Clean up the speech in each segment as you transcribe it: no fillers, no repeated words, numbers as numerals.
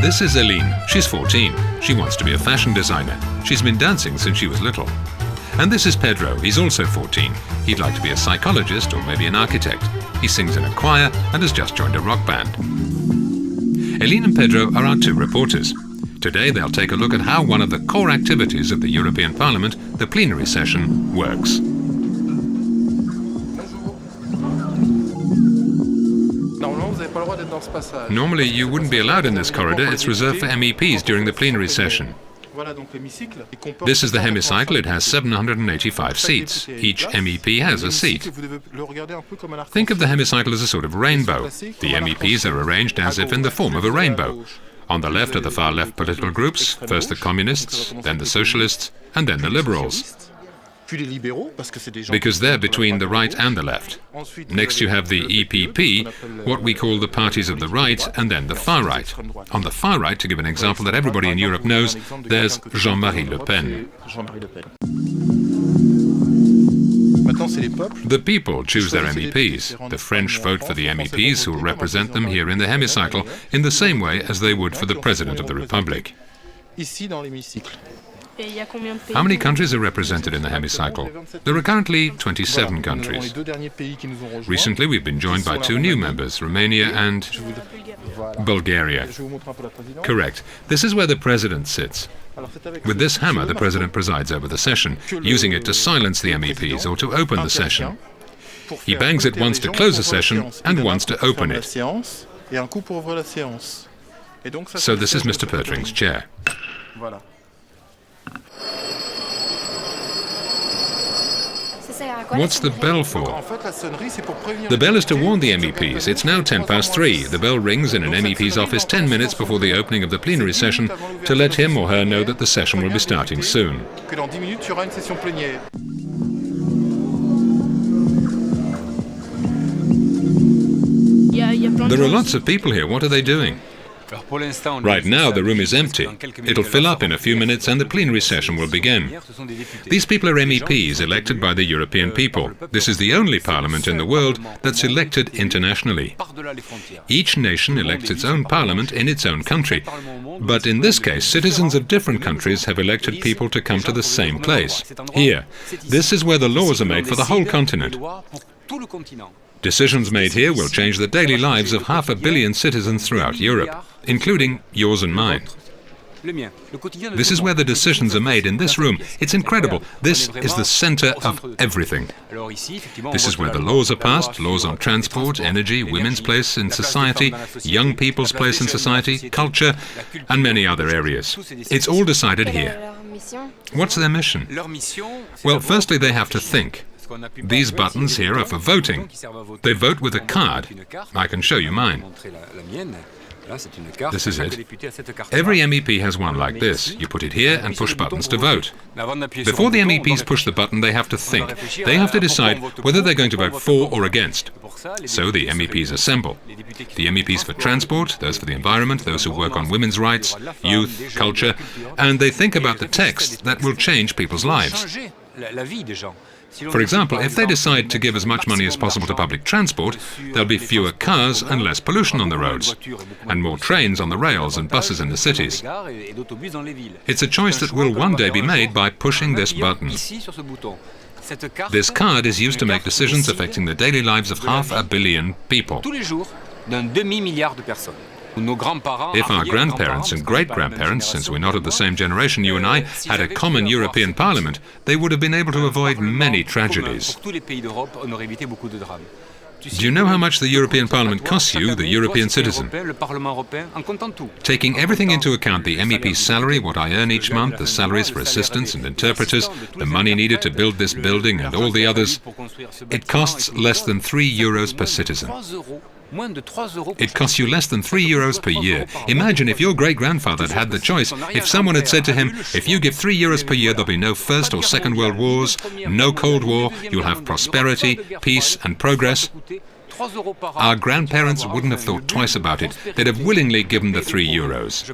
This is Eileen. She's 14. She wants to be a fashion designer. She's been dancing since she was little. And this is Pedro. He's also 14. He'd like to be a psychologist or maybe an architect. He sings in a choir and has just joined a rock band. Eileen and Pedro are our two reporters. Today they'll take a look at how one of the core activities of the European Parliament, the plenary session, works. Normally you wouldn't be allowed in this corridor. It's reserved for MEPs during the plenary session. This is the hemicycle. It has 785 seats. Each MEP has a seat. Think of the hemicycle as a sort of rainbow. The MEPs are arranged as if in the form of a rainbow. On the left are the far-left political groups, first the communists, then the socialists, and then the liberals. Because they're between the right and the left. Next you have the EPP, what we call the parties of the right, and then the far right. On the far right, to give an example that everybody in Europe knows, there's Jean-Marie Le Pen. The people choose their MEPs. The French vote for the MEPs who will represent them here in the hemicycle in the same way as they would for the President of the Republic. How many countries are represented in the hemicycle? There are currently 27 countries. Recently we've been joined by two new members, Romania and Bulgaria. Correct. This is where the President sits. With this hammer, the President presides over the session, using it to silence the MEPs or to open the session. He bangs it once to close the session and once to open it. So this is Mr. Pertring's chair. What's the bell for? The bell is to warn the MEPs. It's now 3:10. The bell rings in an MEP's office 10 minutes before the opening of the plenary session to let him or her know that the session will be starting soon. There are lots of people here. What are they doing? Right now the room is empty. It'll fill up in a few minutes and the plenary session will begin. These people are MEPs elected by the European people. This is the only parliament in the world that's elected internationally. Each nation elects its own parliament in its own country. But in this case, citizens of different countries have elected people to come to the same place. Here. This is where the laws are made for the whole continent. Decisions made here will change the daily lives of 500 million citizens throughout Europe, including yours and mine. This is where the decisions are made in this room. It's incredible. This is the center of everything. This is where the laws are passed, laws on transport, energy, women's place in society, young people's place in society, culture, and many other areas. It's all decided here. What's their mission? Well, firstly, they have to think. These buttons here are for voting. They vote with a card. I can show you mine. This is it. Every MEP has one like this. You put it here and push buttons to vote. Before the MEPs push the button, they have to think. They have to decide whether they're going to vote for or against. So the MEPs assemble. The MEPs for transport, those for the environment, those who work on women's rights, youth, culture, and they think about the text that will change people's lives. For example, if they decide to give as much money as possible to public transport, there'll be fewer cars and less pollution on the roads, and more trains on the rails and buses in the cities. It's a choice that will one day be made by pushing this button. This card is used to make decisions affecting the daily lives of 500 million people. If our grandparents and great-grandparents, since we're not of the same generation, you and I, had a common European Parliament, they would have been able to avoid many tragedies. Do you know how much the European Parliament costs you, the European citizen? Taking everything into account, the MEP's salary, what I earn each month, the salaries for assistants and interpreters, the money needed to build this building and all the others, it costs less than €3 per citizen. It costs you less than €3 per year. Imagine if your great-grandfather had the choice, if someone had said to him, if you give €3 per year, there'll be no First or Second World Wars, no Cold War, you'll have prosperity, peace and progress. Our grandparents wouldn't have thought twice about it. They'd have willingly given the €3.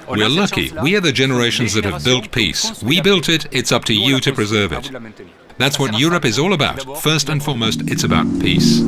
We're lucky. We are the generations that have built peace. We built it, it's up to you to preserve it. That's what Europe is all about. First and foremost, it's about peace.